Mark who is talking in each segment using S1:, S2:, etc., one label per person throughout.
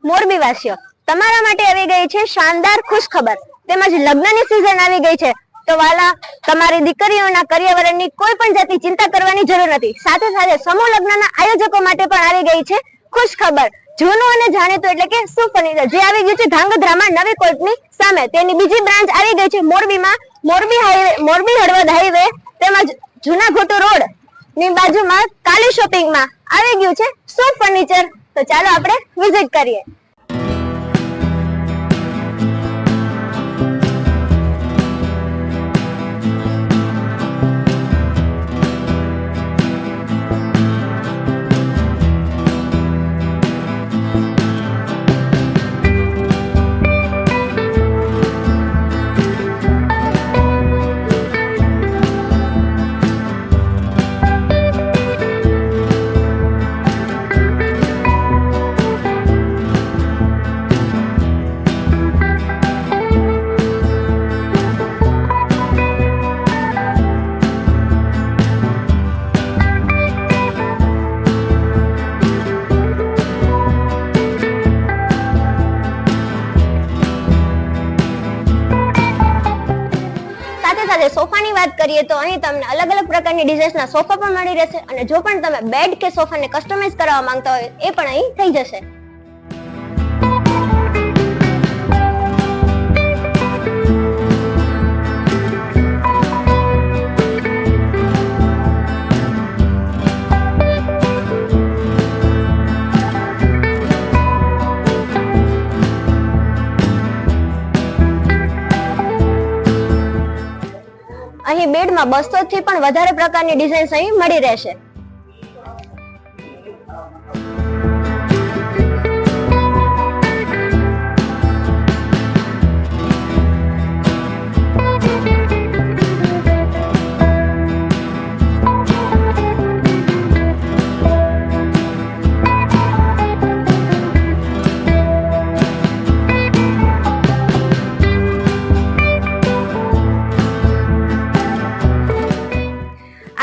S1: મોરબી વાસીઓ, તમારા માટે આવી ગઈ છે શાનદાર ખુશ ખબર. તેમજ લગ્નની સિઝન આવી ગઈ છે, તો વાલા, તમારી દીકરીઓના કરિયરની કોઈ પણ જાતની ચિંતા કરવાની જરૂર નથી. સાથે સાથે સમૂહ લગ્નના આયોજકો માટે પણ આવી ગઈ છે ખુશ ખબર. જૂનું અને જાણીતું એટલે કે સુપ ફર્નિચર જે આવી ગયું છે ધાંગધ્રામાં નવી કોર્ટની સામે, તેની બીજી બ્રાન્ચ આવી ગઈ છે મોરબીમાં. મોરબી હળવદ હાઈવે તેમજ જૂના ઘોટુ રોડ ની બાજુમાં કાલી શોપિંગમાં આવી ગયું છે સુપ ફર્નિચર. તો ચાલો આપણે વિઝિટ કરીએ. સોફાની વાત કરીએ તો અહીં તમને અલગ અલગ પ્રકારની ડિઝાઇન્સના સોફા પણ મળી રહેશે, અને જો પણ તમે બેડ કે સોફાને કસ્ટમાઇઝ કરવા માંગતા હોય એ પણ અહીં થઈ જશે. અહીં બેડમાં 200 થી પણ વધારે પ્રકારની ડિઝાઇન્સ અહીં મળી રહેશે.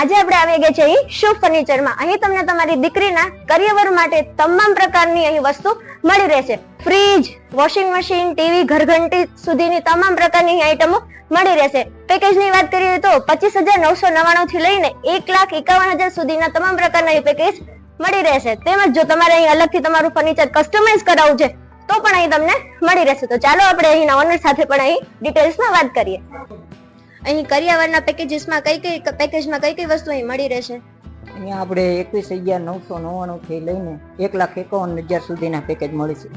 S1: આજે આપણે આવી ગયા છીએ શુભ ફર્નિચરમાં. અહીં તમને તમારી દીકરીના કરિયર માટે તમામ પ્રકારની અહીં વસ્તુ મળી રહેશે. ફ્રીજ, વોશિંગ મશીન, ટીવી, ઘરઘંટી સુધીની તમામ પ્રકારની આઈટમો મળી રહેશે. પેકેજની વાત કરીએ તો 25,999 થી લઈને 1,51,000 સુધીના તમામ પ્રકારના પેકેજ મળી રહેશે. તેમજ જો તમારે અહીં અલગથી તમારું ફર્નિચર કસ્ટમાઇઝ કરાવવું છે તો પણ અહીં તમને મળી રહેશે. તો ચાલો આપણે અહીંના ઓનર સાથે પણ અહીં ડિટેલ્સમાં વાત કરીએ. અહીં કરિયાવરના પેકેજીસમાં કઈ કઈ વસ્તુ અહીં મળી રહેશે?
S2: અહીંયા આપણે 21,999 થી લઈને 1,51,000 સુધીના પેકેજ મળશે.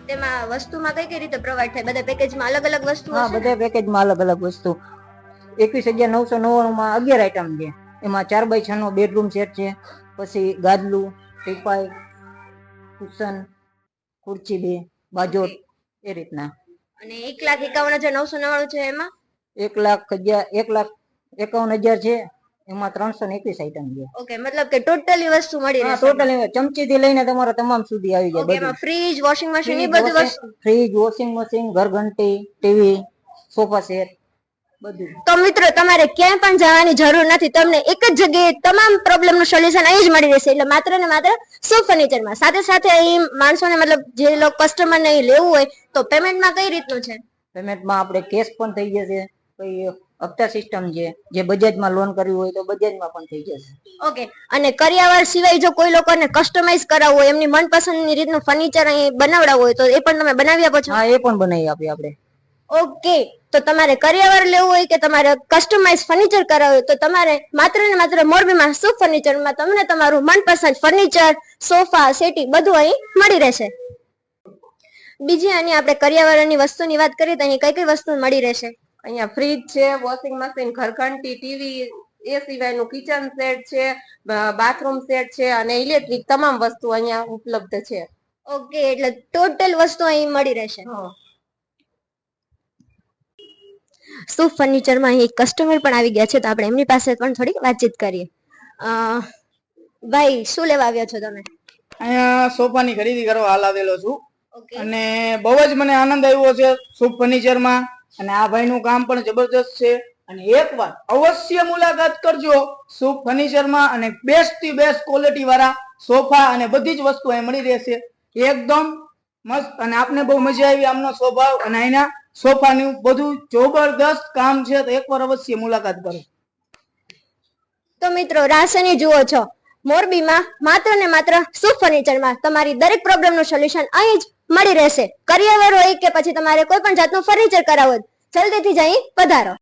S1: તેમાં વસ્તુમાં કઈ રીતે પ્રોવાઈડ થાય? બધા પેકેજમાં અલગ અલગ વસ્તુ?
S2: હા, બધા પેકેજમાં અલગ અલગ વસ્તુ. 21,999 માં 11 આઈટમ છે. એમાં 4x6 નો બેડરૂમ સેટ છે, પછી ગાદલું, ટીપાઈ, કુશન, ખુરચી 2, બાજોટ, એ રીતના.
S1: અને 1,51,999 છે એમાં
S2: 1,51,000 છે, એમાં 321 આઈટમ છે.
S1: ઓકે, મતલબ કે ટોટલી વસ્તુ મળી રહેશે.
S2: ટોટલી ચમચી થી લઈને તમારા તમામ સુધી આવી જાય.
S1: એમાં ફ્રીજ, વોશિંગ મશીન, એ બધી વસ્તુ.
S2: ફ્રીજ, વોશિંગ મશીન, ઘરઘંટી, ટીવી, સોફા સેટ બધું.
S1: તો મિત્રો, તમારે ક્યાંય પણ જવાની જરૂર નથી. તમને એક જ જગ્યાએ તમામ પ્રોબ્લેમ નું સોલ્યુશન અહીં જ મળી રહેશે. એટલે માત્ર ને માત્ર શુભ ફર્નિચરમાં. સાથે સાથે અહીં માણસોને, મતલબ જે લોકો કસ્ટમરને અહીં લેવું હોય તો પેમેન્ટમાં કઈ રીતનું છે?
S2: પેમેન્ટમાં આપણે કેશ પણ થઈ જશે, કોઈ હપ્તા સિસ્ટમ છે. જે બજાજમાં લોન કરવી હોય તો બજાજમાં પણ થઈ જશે.
S1: ઓકે. અને કરિયાવર સિવાય જો કોઈ લોકોને કસ્ટમાઇઝ કરાવવું હોય, એમની મનપસંદની રીતનું ફર્નિચર અહીં બનાવડાવવું હોય તો એ પણ તમે બનાવી આપો છો?
S2: હા, એ પણ બનાવી આપીએ આપણે.
S1: ઓકે. તો તમારે કરિયાવર લેવું હોય કે તમારે કસ્ટમાઇઝ ફર્નિચર કરાવવું હોય તો તમારે માત્ર ને માત્ર મોરબીમાં શુભ ફર્નિચરમાં તમને તમારું મનપસંદ ફર્નિચર, સોફા, સેટી બધું અહીં મળી રહેશે. બીજી અહીં આપણે કરિયાવરની વસ્તુની વાત કરીએ તો અહીં કઈ કઈ વસ્તુ મળી રહેશે?
S3: અહીંયા ફ્રીજ છે, વોશિંગ મશીન, ઘરઘંટી, ટીવી, એ સિવાયનું કિચન સેટ છે, બાથરૂમ સેટ છે અને ઇલેક્ટ્રિક તમામ વસ્તુ અહીંયા ઉપલબ્ધ છે.
S1: ઓકે, એટલે ટોટલ વસ્તુ અહીં મળી રહેશે. શુભ ફર્નિચરમાં અહીં કસ્ટમર પણ આવી ગયા છે, તો આપણે એમની પાસે પણ થોડી વાતચીત કરીએ. ભાઈ, શું લેવા આવ્યા છો તમે?
S4: અહીંયા સોફાની ખરીદી કરવા હાલ આવેલો છું, અને બહુ જ મને આનંદ આવ્યો છે શુભ ફર્નિચરમાં. અને આ ભાઈનું કામ પણ જબરદસ્ત છે. અને એકવાર અવશ્ય મુલાકાત કરજો શુભ ફર્નિચરમાં. અને બેસ્ટ થી બેસ્ટ ક્વોલિટી વાળા સોફા અને બધી જ વસ્તુ અહીં મળી રહેશે. એકદમ મસ્ત અને આપને બહુ મજા આવી આમનો સ્વભાવ અને અહીંના સોફાનું બધું જબરદસ્ત કામ છે, તો એકવાર અવશ્ય મુલાકાત કરો.
S1: તો મિત્રો રાસની જુઓ છો, મોરબીમાં માત્ર ને માત્ર શુભ ફર્નિચરમાં તમારી દરેક પ્રોબ્લેમનું સોલ્યુશન અહીં જ મળી રહેશે. કરિયર હોય કે પછી તમારે કોઈ પણ જાતનું ફર્નિચર કરાવવું, જલ્દીથી જ અહીં પધારો.